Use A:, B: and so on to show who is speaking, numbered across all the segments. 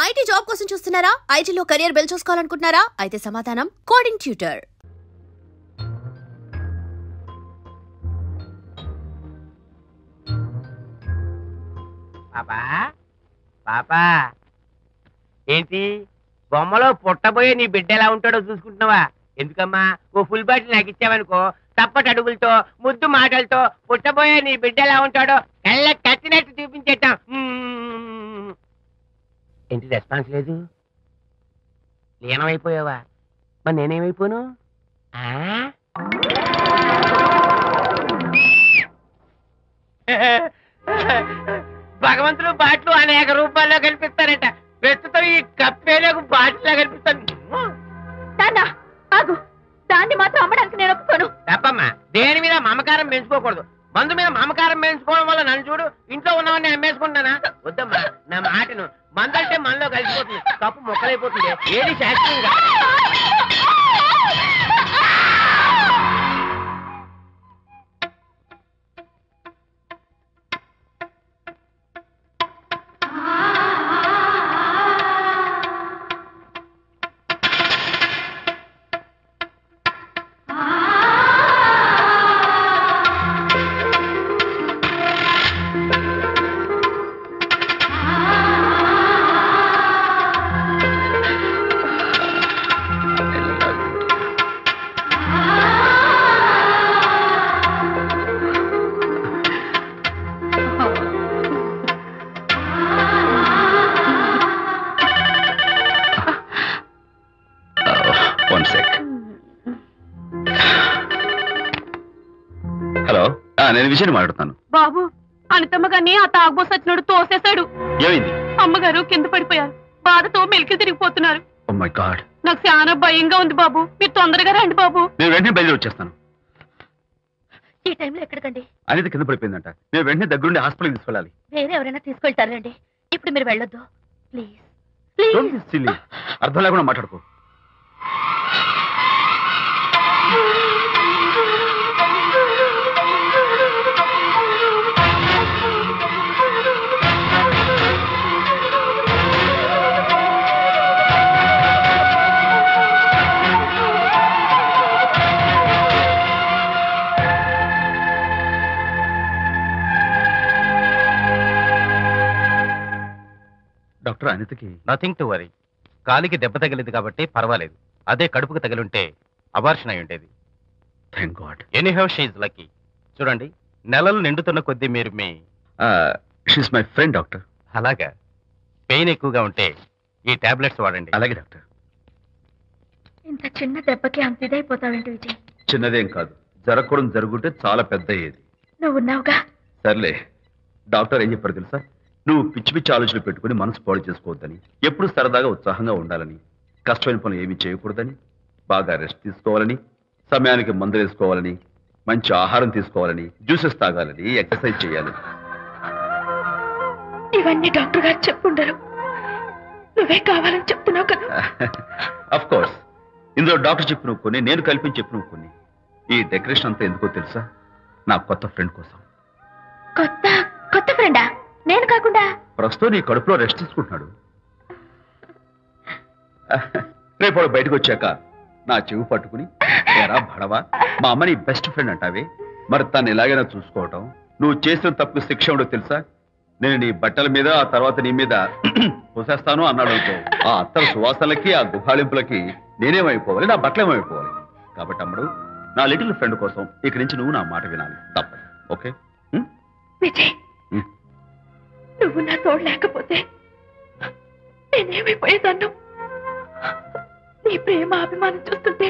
A: IT job కోసం చూస్తున్నారా? ఐటీలో కెరియర్ బిల్డ్ చూసుకోవాలనుకుంటున్నారా? అయితే సమాధానం కోడింగ్ ట్యూటర్.
B: పాపా పాపా ఏంటి బొమ్మలో పుట్టబోయే నీ బిడ్డ ఎలా ఉంటాడో చూసుకుంటున్నావా? ఎందుకమ్మా ఓ ఫుల్ బాటిల్ నాకు ఇచ్చావనుకో, తప్పటి అడుగులతో ముద్దు మాటలతో పుట్టబోయే నీ బిడ్డ ఎలా ఉంటాడో కళ్ళ కట్టినట్టు చూపించేటాం. ఏంటి రెస్పాన్స్ లేదు? లీనమైపోయావా? మరి నేనేమైపోను? భగవంతుడు బాట్లు అనేక రూపాల్లో కనిపిస్తారట. ప్రస్తుతం ఈ కప్పేలకు బాటిలా కనిపిస్తాను.
C: దాన్ని మాత్రం అమ్మడానికి నేను ఒప్పుకోను.
B: తప్పమ్మా, దేని మీద మమకారం పెంచుకోకూడదు. మందు మీద మమకారం పెంచుకోవడం వల్ల నన్ను చూడు, ఇంట్లో ఉన్నవన్నీ అమ్మేసుకుంటానా? వద్దమ్మా, నా మాటను. మందంటే మనలో కలిసిపోతుంది, కప్పు మొక్కలైపోతుంది. ఏది శాస్త్రీయంగా
D: నేను విషయం మాట్లాడుతాను.
C: బాబు, అనితమ్మ గారిని ఆ తాగుబోసు వచ్చినోడు తోసేశాడు.
D: ఏమైంది?
C: అమ్మగారు కింద పడిపోయారు. బాధతో మెలికి తిరిగిపోతున్నారు.
D: ఓ మై గాడ్,
C: నాకు చాలా భయంగా ఉంది బాబు. మీరు తొందరగా రండి బాబు.
D: నేను వెంటనే బయలుదేరి వచ్చేస్తాను.
C: ఈ టైంలో ఎక్కడికండి?
D: అనిత కింద పడిపోయిందంట. నేను వెంటనే దగ్గరుండి హాస్పిటల్కి తీసుకెళ్ళాలి.
C: వేరే ఎవరైనా తీసుకెళ్తారండి. ఇప్పుడు మీరు వెళ్ళొద్దు ప్లీజ్.
D: అర్థం లేకుండా మాట్లాడుకో. డాక్టర్, అనితకి
E: నథింగ్ టు వరీ. కాలికి దెబ్బ తగిలింది కాబట్టి పర్వాలేదు. అదే కడుపుకు తగిలింటే అబార్షన్ అయి ఉండేది.
D: Thank God.
E: Anyhow she is lucky. చూడండి, నెలలు నిండుతున్న కొద్దీ మీరు
D: షీస్ మై ఫ్రెండ్ డాక్టర్.
E: అలాగా, పెయిన్ ఎక్కువగా ఉంటే ఈ టాబ్లెట్స్ వాడండి.
D: అలాగే డాక్టర్.
C: ఇంత చిన్న దెబ్బకి అంత ఇదైపోతావేంటి విజయ్?
D: చిన్నదేం కాదు, జరగకూడదు జరుగుంటే చాలా పెద్ద అయ్యేది.
C: నువ్వున్నావుగా.
D: సర్లే. డాక్టర్ ఏం చెప్పారు తెలుసా? నువ్వు పిచ్చి పిచ్చి ఆలోచనలు పెట్టుకుని మనసు పాడు చేసుకోవద్దని, ఎప్పుడు సరదాగా ఉత్సాహంగా ఉండాలని, కష్టమైన పనులు ఏమీ చేయకూడదని, బాగా రెస్ట్ తీసుకోవాలని, సమయానికి మందులు వేసుకోవాలని, మంచి ఆహారం తీసుకోవాలని, జ్యూసెస్ తాగాలని, ఎక్సర్సైజ్ చేయాలి.
C: ఇవన్నీ డాక్టర్ గారు చెప్పుండరు, నువ్వే కావాలని చెప్తున్నావు కదా.
D: అఫ్ కోర్స్, ఇందులో డాక్టర్ చెప్పిన కొన్ని, నేను కల్పించి చెప్పిన కొన్ని. ఈ డెకరేషన్ అంతా ఎందుకో తెలుసా? నా కొత్త ఫ్రెండ్ కోసం.
C: కొత్త ఫ్రెండా? నేను కాకుండా?
D: ప్రస్తుతం నీ కడుపులో రెస్ట్ తీసుకుంటున్నాడు. రేపు బయటకు వచ్చాక నా చెవి పట్టుకుని, ఎరా భడవా, మా అమ్మ నీ బెస్ట్ ఫ్రెండ్ అంటావే, మరి తను ఎలాగైనా చూసుకోవటం. నువ్వు చేసిన తప్పు శిక్ష ఉండో తెలుసా? నేను నీ బట్టల మీద, ఆ తర్వాత నీ మీద పోసేస్తాను అన్నాడు అనుకో, ఆ అత్తల సువాసనలకి, ఆ గుహాళింపులకి నేనేమైపోవాలి, నా బట్టలేమైపోవాలి. కాబట్టి అమ్మడు, నా లిటిల్ ఫ్రెండ్ కోసం ఇక్కడి నుంచి నువ్వు నా మాట వినాలి, తప్పదు. ఓకే
C: విజయ్, నువ్వు నా తోడు లేకపోతే నేనేమైపోయేదాన్ను. నీ ప్రేమ అభిమానం చూస్తుంటే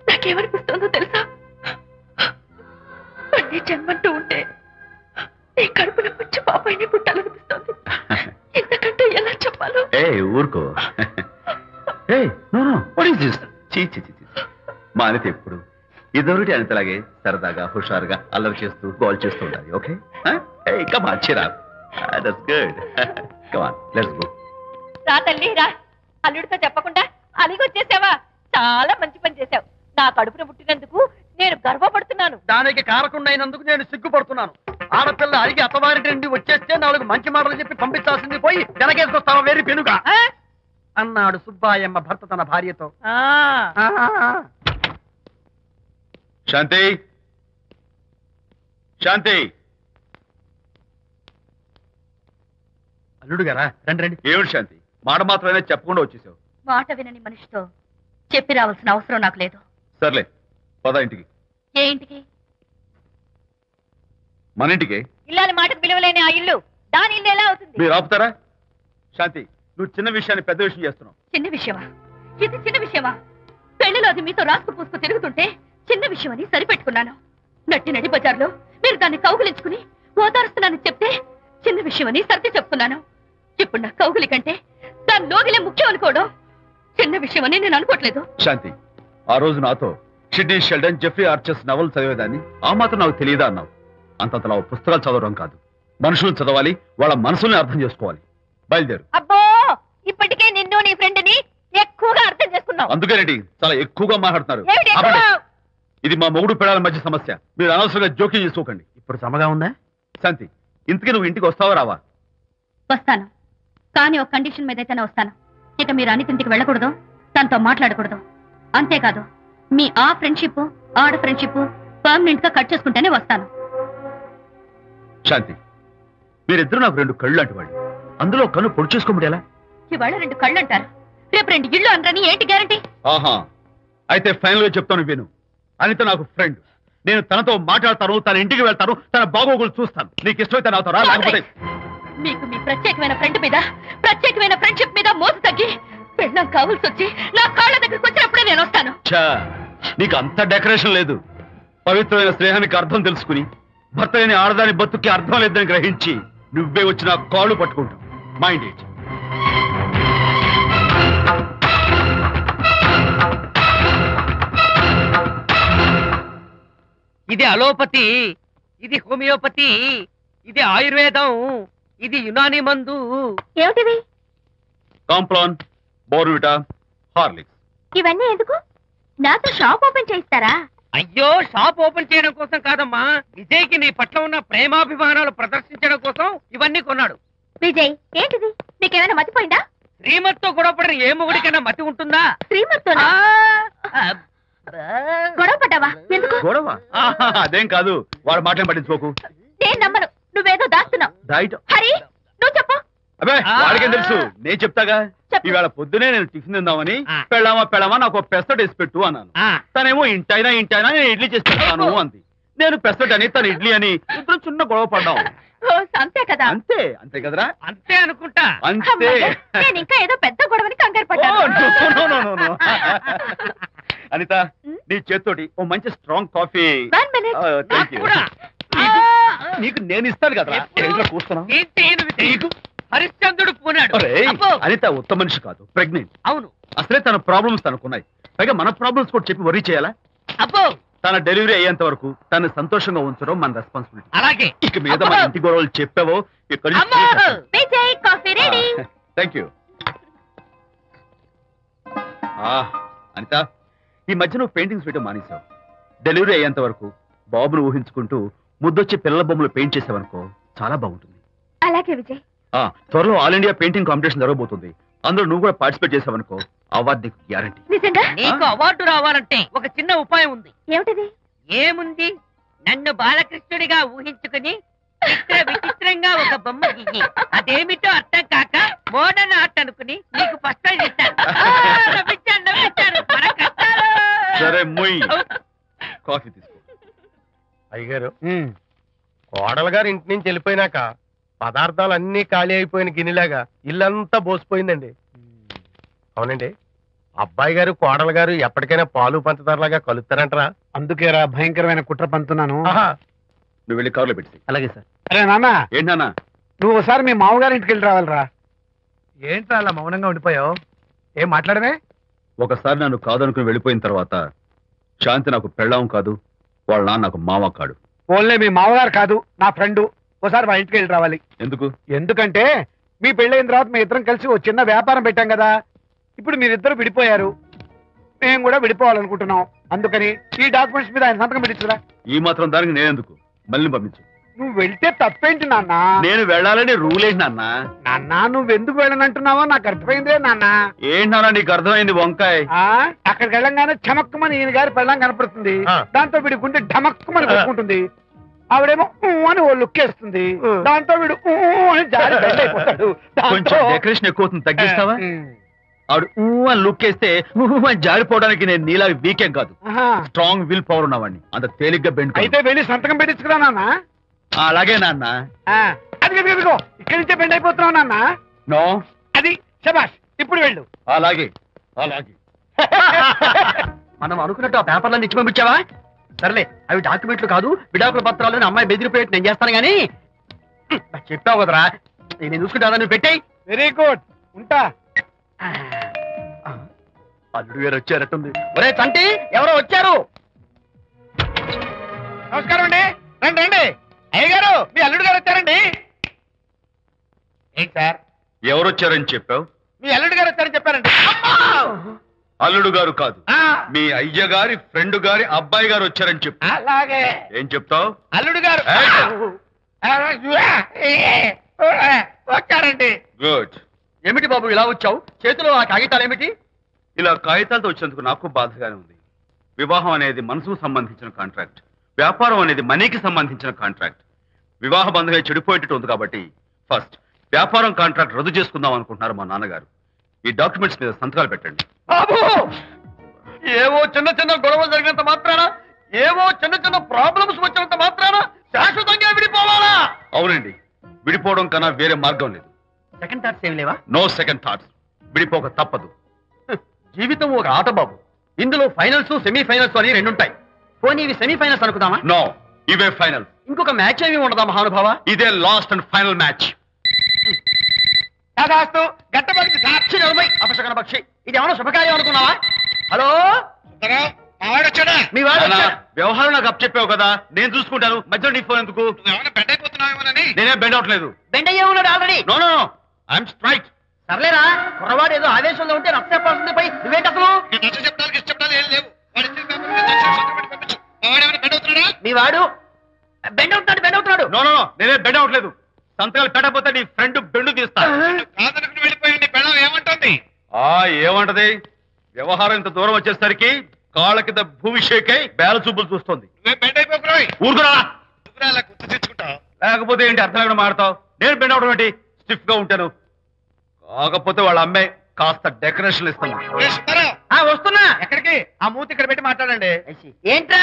C: నాకేమనిపిస్తుందో తెలుసా? అన్ని జన్మంటూ ఉంటే నీ కడుపులో వచ్చి పాపాయిని పుట్టాలనిపిస్తుంది. ఇంతకంటే ఎలా చెప్పాలో?
D: ఊరుకో. మా అనిత ఎప్పుడు ఇదొకటి అనితలాగే సరదాగా, హుషారుగా, అల్లరి చేస్తూ, గోల్ చేస్తూ ఉండాలి. Okay, come on, cheer up. That's good. Come on, let's go.
C: రా తల్లి రా. అల్లుడితో చెప్పకుండా అలిగొచ్చేసావా? చాలా మంచి పని చేశావు. నా కడుపున పుట్టినందుకు నేను గర్వపడుతున్నాను.
B: దానికి కారకుండా అయినందుకు నేను సిగ్గుపడుతున్నాను.
F: ఆడపిల్ల అడిగి అత్తవారింటి నుండి వచ్చేస్తే 4 మంచి మాటలు చెప్పి పంపించాల్సింది పోయి వెనకేసుకొస్తావా వేరు పెనుగా అన్నాడు సుబ్బాయమ్మ భర్త తన భార్యతో.
D: శాంతి, శాంతి.
F: అల్లుడు గారా, రండి రండి.
D: ఏమిటి శాంతి, మాట మాత్రమే చెప్పకుండా వచ్చేసావు?
C: మాట వినని మనిషితో చెప్పి రావాల్సిన అవసరం నాకు లేదు.
D: సర్లే, పద ఇంటికి.
C: ఏ ఇంటికి?
D: మన ఇంటికి.
C: ఇల్లాలి మాటకు విలువలేని ఆ ఇల్లు దాని ఇల్లు ఎలా అవుతుంది?
D: మీరు ఆపుతారా? శాంతి, నువ్వు చిన్న విషయాన్ని పెద్ద విషయం చేస్తున్నావు.
C: చిన్న విషయమా? ఇది చిన్న విషయమా? పెళ్లిలో అది మీతో రాసుకు పూసుకు తిరుగుతుంటే చిన్న విషయం అని సరిపెట్టుకున్నాను. నట్టి నడి బజార్లో మీరు దాన్ని కౌగులించుకుని ఓదారుస్తున్నానని చెప్తే చిన్న విషయం అని సర్ది చెప్తున్నాను. ఇప్పుడు నా కౌగులి కంటే దాని లోగిలే ముఖ్యం అనుకోవడం చిన్న విషయం అని నేను అనుకోవట్లేదు.
D: శాంతి, ఆ రోజు నాతో షిడ్నీ షెల్డన్, జెఫ్రీ ఆర్చర్స్ నవల్ చదివేదాన్ని ఆ మాత్రం నాకు తెలియదా అన్నావు. అంతంతలా పుస్తకాలు చదవడం కాదు, మనుషులను చదవాలి, వాళ్ళ మనసుల్ని అర్థం చేసుకోవాలి. బయలుదేరు.
C: అబ్బో, ఇప్పటికే నిన్ను నీ ఫ్రెండ్ ని ఎక్కువగా అర్థం చేసుకున్నావు.
D: అందుకేనండి చాలా ఎక్కువగా మాట్లాడుతున్నారు.
C: ఏమిటి ఎక్కువ?
D: ఆపండి. ఇది మా మొగుడు పిల్లల మధ్య సమస్య, మీరు అనవసరంగా జోక్యం చేసుకోకండి.
F: ఇప్పుడు సమగా ఉందా?
D: శాంతి, ఇంతకీ నువ్వు ఇంటికి వస్తావా రావా?
C: వస్తాను, కానీ ఒక కండిషన్ మీద అయితేనే వస్తాను. ఇక మీరు అనితింటికి వెళ్ళకూడదు, తనతో మాట్లాడకూడదు. అంతేకాదు, మీ ఆ ఫ్రెండ్షిప్ ఆడ ఫ్రెండ్షిప్ పర్మనెంట్ గా కట్ చేసుకుంటేనే వస్తాను.
D: శాంతి, మీరిద్దరు నాకు 2 కళ్ళు లాంటి వాళ్ళు. అందులో కన్ను పొడి చేసుకోబడి ఎలా?
C: ఇవాళ 2 కళ్ళు అంటారు, రేపు 2 ఇళ్ళు అనరని ఏంటి గ్యారంటీ?
D: ఆహా, అయితే ఫైనల్ గా చెప్తాను విను. అనిత నాకు ఫ్రెండ్. నేను తనతో మాట్లాడతాను, తన ఇంటికి వెళ్తాను, తన బాగోగులు చూస్తాను. నీకు ఇష్టమైతే నాతో రా, లేకపోతే
C: మీకు మీ ప్రత్యేకమైన ఫ్రెండ్ మీద ప్రత్యేకమైన ఫ్రెండ్షిప్ మీద మోసు తగ్గి పెళ్ళం కావాల్సి వచ్చి నా కాళ్ళ దగ్గరికి వచ్చినప్పుడే నేను వస్తాను.
D: ఛా, నీకు అంత డెకరేషన్ లేదు. పవిత్రమైన స్నేహానికి అర్థం తెలుసుకుని భర్త లేని ఆడదాని బతుక్కి అర్థం లేదని గ్రహించి నువ్వే వచ్చి నా కాళ్ళు పట్టుకుంటావు. Mind it.
B: ఇది అలోపతి, ఇది హోమియోపతి, ఇది ఆయుర్వేదం, ఇది యునాని మందు.
C: ఏమిటివి?
D: Complan, Bournvita, Horlicks.
C: ఇవన్నీ ఎందుకు? నాతో షాప్ ఓపెన్ చేయిస్తారా?
B: అయ్యో, షాప్ ఓపెన్ చేయడం కోసం కాదమ్మా, విజయ్కి నీ పట్ల ఉన్న ప్రేమాభిమానాలు ప్రదర్శించడం కోసం ఇవన్నీ కొన్నాడు.
C: విజయ్, ఏంటిది? నీకేమైనా మతిపోయిందా?
B: శ్రీమతితో గొడవపడిన ఏ మొగుడికైనా మతి ఉంటుందా?
C: శ్రీమతితో గొడవ పడ్డావా? ఎందుకు
D: గొడవ? అదేం కాదు, వాడు మాటలు పట్టించుకోకు.
C: నేను నమ్మను, నువ్వేదో దాస్తున్నావు.
D: డైట్.
C: హరి, నువ్వు చెప్పు.
D: అబ్బే, వాడికేం తెలుసు, నేను చెప్తాగా.
C: చెప్పు.
D: ఈవేళ పొద్దునే నేను టిఫిన్ తిందామని పెళ్ళామా నాకు పెసరట్ వేసి పెట్టు అన్నాను. తనేమో ఇంటైనా నేను ఇడ్లీ చేసి పెడతాను అంది. నేను పెసరట్ అని, తను ఇడ్లీ అని, ఇద్దరు చిన్న గొడవ పడ్డాం.
C: అంతే కదా?
D: అంతే అంతే కదరా?
B: అంతే అనుకుంటా.
D: అంతే.
C: అమ్మయ్య, నేను ఇంకా ఏదో పెద్ద గొడవని కంగారు
D: ఓ,
C: పడ్డాను.
D: no. అనిత, నీ చేత్తోటి ఓ మంచి strong coffee.
C: 1 minute.
D: Thank you.
B: కూడా.
D: నీకు నేను ఇస్తాను కదా.
B: ఎప్పుడు?
D: కూస్తున్నావు.
B: ఏం చేయను విజయ్? హరిశ్చంద్రుడు పూనాడు. అబ్బో.
D: అనిత ఉత్తమ మనిషి కాదు, ప్రెగ్నెంట్.
B: అవును.
D: అసలే తన ప్రాబ్లమ్స్ తనకున్నాయి, పైగా మన ప్రాబ్లమ్స్ కూడా చెప్పి వరీ చేయాలా?
B: అబ్బో,
D: తన డెలివరీ అయ్యేంత వరకు తను సంతోషంగా ఉంచడం మన రెస్పాన్సిబిలిటీ.
B: అలాగే.
D: ఇక మీద మన ఇంటి గొడవలు చెప్పావో ఇక్కడ
B: అమ్మో.
C: Vijay, coffee ready.
D: Thank you. Anitha, ఈ మధ్య నువ్వు పెయింటింగ్స్ వేయడం మానేశావు. డెలివరీ అయ్యేంత వరకు బాబును ఊహించుకుంటూ ముద్దొచ్చి పిల్లల బొమ్మలు పెయింట్ చేసావనుకో, చాలా బాగుంటుంది.
C: అలాగే విజయ్.
D: త్వరలో ఆల్ ఇండియా పెయింటింగ్ కాంపిటీషన్ జరగబోతుంది. అందులో నువ్వు కూడా పార్టిసిపేట్ చేసావనుకో, అవార్డు నీకు గ్యారంటీ.
C: నిజంగా?
B: నీకు అవార్డు రావాలంటే ఒక చిన్న ఉపాయం ఉంది.
C: ఏమిటిది?
B: ఏముంది, నన్ను బాలకృష్ణుడిగా ఊహించుకుని విచిత్రంగా ఒక బొమ్మ గీయి. అదేమిటో అర్థం కాక మోడర్న్ ఆర్ట్ అనుకుని నీకు ఫస్ట్ ప్రైజ్ ఇస్తాను. నవ్వించాను. మన కష్టాలు.
D: సరే మొయ్, కాఫీ తీసుకో.
E: అయ్యగారు, కోడలు గారు ఇంటి నుంచి వెళ్ళిపోయినాక పదార్థాలు అన్ని ఖాళీ అయిపోయిన గిన్నెలాగా ఇల్లంతా బోసిపోయిందండి. అవునండి, అబ్బాయి గారు కోడలు గారు ఎప్పటికైనా పాలు పంచదారలాగా కలుస్తారంటరా?
F: అందుకేరా భయంకరమైన కుట్ర పంతున్నాను.
D: నువ్వు వెళ్ళి కారులో పెట్టి.
F: అలాగే సార్. అరే నాన్న,
D: ఏంటి నాన్న?
F: నువ్వు ఒకసారి మీ మామగారి ఇంటికి వెళ్ళి రావాలిరా. ఏంట్రా అలా మౌనంగా ఉండిపోయావు? ఏం మాట్లాడమే?
D: ఒకసారి నన్ను కాదనుకుని వెళ్ళిపోయిన తర్వాత శాంతి నాకు పెళ్ళాం కాదు, వాళ్ళ నాన్న నాకు మామ కాడు.
F: ఓన్లే మీ మామగారు కాదు, నా ఫ్రెండ్. ఒకసారి మా ఇంటికి వెళ్ళి రావాలి.
D: ఎందుకు?
F: ఎందుకంటే మీ పెళ్ళైన తర్వాత మీ ఇద్దరం కలిసి ఓ చిన్న వ్యాపారం పెట్టాం కదా. ఇప్పుడు మీరిద్దరు విడిపోయారు, మేము కూడా విడిపోవాలనుకుంటున్నాం. అందుకని ఈ డాక్యుమెంట్స్ మీద ఆయన సంతకం పెట్టించురా.
D: ఈ మాత్రం దానికి నేనెందుకు? మళ్ళీ పంపించు.
G: నువ్వు వెళ్తే తప్పేంటి నాన్న?
D: నేను వెళ్ళాలని రూల్ ఏంటి నాన్న?
G: నాన్న నువ్వెందుకు వెళ్ళనంటున్నావో నాకు అర్థమైందే నాన్న.
D: ఏంటి నాన్న నీకు అర్థమైంది వంకాయ?
G: అక్కడికి వెళ్ళంగానే చమక్కుమని ఈయన గారి పెళ్ళం కనపడుతుంది. దాంతో వీడి గుండె ఢమక్కుమని పెట్టుకుంటుంది. ఆవిడేమో అని ఓ లుక్ వేస్తుంది. దాంతో వీడు అని జారి బెండ్ అయిపోతాడు.
D: కొంచెం డెకరేషన్ ఎక్కువ అవుతుంది, తగ్గిస్తావా? ఆవిడ అని లుక్ వేస్తే అని జారిపోవడానికి నేను నీలా వీకేం కాదు, స్ట్రాంగ్ విల్ పవర్ ఉన్నవాడిని. అంత తేలిగ్గా బెండ్
G: అయితే వెళ్ళి సంతకం పెట్టించుకురా నాన్న.
D: అలాగే నాన్న.
G: అది ఇదిగో ఇక్కడి నుంచే బెండ్ అయిపోతున్నావు నాన్న.
D: నో
G: అది శబాష్, ఇప్పుడు వెళ్ళు.
D: అలాగే అలాగే.
F: మనం అనుకున్నట్టు ఆ పేపర్లను ఇచ్చి పంపించావా? సర్లే, అవి డాక్యుమెంట్లు కాదు, విడాకుల పత్రాలు. అమ్మాయి బెదిరిపోయేట్టు నేను చేస్తాను గానీ చెప్పావు కదరా, నేను చూసుకుంటా. నువ్వు పెట్టాయి.
G: వెరీ గుడ్, ఉంటా.
F: అల్లుడు గారు వచ్చారట్టుంది. ఒరే తంటి, ఎవరో వచ్చారు.
G: నమస్కారం అండి. రండి రండి. అయ్య గారు, మీ అల్లుడు గారు వచ్చారండి. ఏంటి సార్
D: ఎవరు వచ్చారని చెప్పావు?
G: మీ అల్లుడు గారు వచ్చారని చెప్పారండి.
D: అల్లుడు గారు కాదు, మీ అయ్య గారి ఫ్రెండ్ గారి అబ్బాయి గారు వచ్చారని చెప్పు.
G: అలాగే.
D: ఏం చెప్తావు?
G: అల్లుడు గారు వచ్చారండి.
D: గుడ్.
F: ఏమిటి బాబు ఇలా వచ్చావు? చేతిలో ఆ కాగితాలు ఏమిటి?
D: ఇలా కాగితాలతో వచ్చినందుకు నాకు బాధగానే ఉంది. వివాహం అనేది మనసుకు సంబంధించిన కాంట్రాక్ట్, వ్యాపారం అనేది మనీకి సంబంధించిన కాంట్రాక్ట్. వివాహ బంధంగా చెడిపోయేటట్టు ఉంది కాబట్టి ఫస్ట్ వ్యాపారం కాంట్రాక్ట్ రద్దు చేసుకుందాం అనుకుంటున్నారు మా నాన్నగారు. ఈ డాక్యుమెంట్స్ మీద సంతకాలు పెట్టండి.
F: బాబు, ఏవో చిన్న చిన్న గొడవలు జరిగినంత మాత్రాన, ఏవో చిన్న చిన్న ప్రాబ్లమ్స్ వచ్చినంత మాత్రాన శాశ్వతంగా విడిపోవాలా?
D: అవునండి, విడిపోవడం కన్నా వేరే మార్గం లేదు.
F: సెకండ్ థాట్స్ ఏం లేవా?
D: No second thoughts. విడిపోక తప్పదు.
F: జీవితం ఒక ఆట బాబు. ఇందులో ఫైనల్స్, సెమీఫైనల్స్ అని రెండుంటాయి. పోనీ ఇవి సెమీఫైనల్స్ అనుకుందామా?
D: నో, ఇవే ఫైనల్.
F: ఇంకొక మ్యాచ్ ఏమి ఉండదా మహానుభావ?
D: ఇదే లాస్ట్ అండ్ ఫైనల్ మ్యాచ్.
G: గట్టబడింది సార్.
F: అపశకన పక్షి, ఇది ఏమన్నా శుభకార్యం అనుకున్నావా? హలో, మీ వాడు
D: నాన్న, వ్యవహారం నాకు అప్ చెప్పావు కదా, నేను చూసుకుంటాను. మధ్యలో నీ ఫోన్ ఎందుకు?
G: బెండ్ అయిపోతున్నావేమోనని.
D: నేనే బెండ్ అవట్లేదు.
F: బెండ్ అయ్యే ఉన్నాడు already.
D: No no, I'm straight.
F: సర్లేరా, కుర్రవాడు ఏదో ఆవేశంలో ఉంటే రక్త చెప్పాల్సింది పోయి నువ్వేంటి అసలు? మీ వాడు బెండ్ అవుతున్నాడు.
D: నో నో, నేనే బెండ్ అవట్లేదు. సంతకాలు పెట్టకపోతే నీ ఫ్రెండ్ బెండు తీస్తా.
G: ఏమంటుంది?
D: ఏమంటది? వ్యవహారం ఇంత దూరం వచ్చేసరికి కాళ్ళ కింద భూమిషేకై బేల చూపులు చూస్తుంది.
G: బెండ్ అయిపోకురాయి.
D: ఊరుకురా.
G: గుర్తు తెచ్చుకుంటావు.
D: లేకపోతే ఏంటి అర్థం లేకుండా మాడతావు? నేను బెండ్ అవడం ఏంటి? స్టిఫ్ గా ఉంటాను. కాకపోతే వాళ్ళ అమ్మాయి కాస్త డెకరేషన్ ఇస్తాను.
F: వస్తున్నా.
G: ఎక్కడికి? ఆ మూతి ఇక్కడ పెట్టి మాట్లాడండి.
F: ఏంట్రా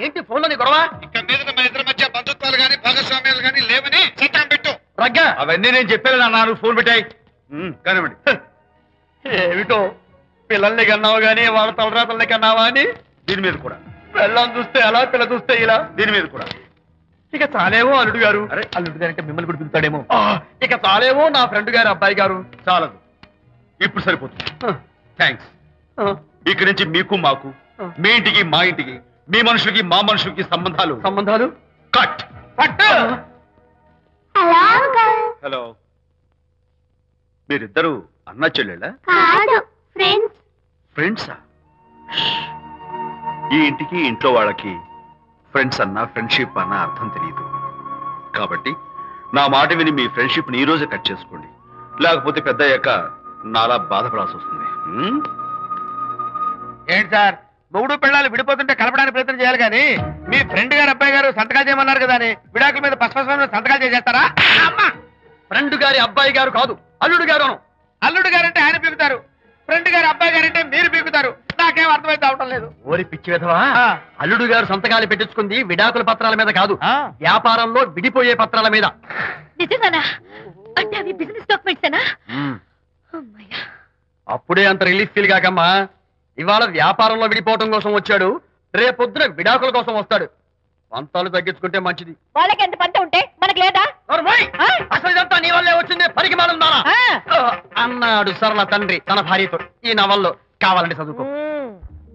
F: ఏంటి ఫోన్ లోని గొడవ?
G: ఇక్కడ మీద మన ఇద్దరి మధ్య బంధుత్వాలు గాని భాగస్వామ్యాలు గాని లేవని చట్టం పెట్టు.
F: రగ్గా,
D: అవన్నీ నేను చెప్పాను అన్నారు. ఫోన్ పెట్టాయి కానివ్వండి.
F: ఏమిటో పిల్లల్ని కన్నావు గానీ వాళ్ళ తలరాతల్ని కన్నావా అని.
D: దీని మీద కూడా
F: పిల్లల్ని చూస్తే అలా, పిల్ల చూస్తే ఇలా.
D: దీని మీద కూడా
F: ఇక చాలేమో అల్లుడు గారు.
D: అరే,
F: అల్లుడు గారు అంటే మిమ్మల్ని కూడా పిలుతాడేమో. ఇక చాలేమో నా ఫ్రెండ్ గారు అబ్బాయి గారు.
D: చాలదు, ఇప్పుడు సరిపోతుంది. థ్యాంక్స్. ఇక్కడి నుంచి మీకు మాకు, మీ ఇంటికి మా ఇంటికి, మీ మనుషులకి మా మనుషులకి సంబంధాలు కట్. హలో, మీరిద్దరు అన్నా చెల్లెళ్ళా? ఫ్రెండ్సా? ఈ ఇంటికి ఇంట్లో వాళ్ళకి ఫ్రెండ్స్ అన్నా ఫ్రెండ్షిప్ అన్నా అర్థం తెలియదు. కాబట్టి నా మాట విని మీ ఫ్రెండ్షిప్ ని ఈ రోజే కట్ చేసుకోండి. లేకపోతే పెద్ద అయ్యాక నాలా బాధపడాల్సి వస్తుంది.
G: ఏంటి సార్, మొగుడు పిల్లలు విడిపోతుంటే కలపడానికి ప్రయత్నం చేయాలి కానీ మీ ఫ్రెండ్ గారు అబ్బాయి గారు సంతకాలు చేయమన్నారు కదా అని విడాకుల మీద పశ్చిమ సంతకాలు చేసేస్తారా?
F: ఫ్రెండ్ గారి అబ్బాయి గారు కాదు, అల్లుడు గారు.
G: అల్లుడు గారంటే ఆయన పీకుతారు, ఫ్రెండ్ గారు అబ్బాయి గారంటే మీరు పీకుతారు. నాకేం అర్థమైతే అవటం లేదు.
F: ఓరి పిచ్చి విధవా, అల్లుడు గారు సంతకాలు పెట్టించుకుంది విడాకుల పత్రాల మీద కాదు, వ్యాపారంలో విడిపోయే పత్రాల మీద.
C: నిజంగానా? అంటే అవి బిజినెస్ డాక్యుమెంట్సేనా?
F: అప్పుడే అంత రిలీఫ్ ఫీల్ కాకమ్మా. ఇవాళ వ్యాపారంలో విడిపోవటం కోసం వచ్చాడు, రేపొద్దున విడాకుల కోసం వస్తాడు. పంతాలు తగ్గించుకుంటే మంచిది.
C: వాళ్ళకి ఎంత పంట ఉంటే మనకి లేదా?
F: అసలు ఇదంతా నీ వల్లే వచ్చింది, పరికి మాలుందానా అన్నాడు సరళ తండ్రి తన భార్యతో. ఈ నవల్లో కావాలంటే చదువుకో.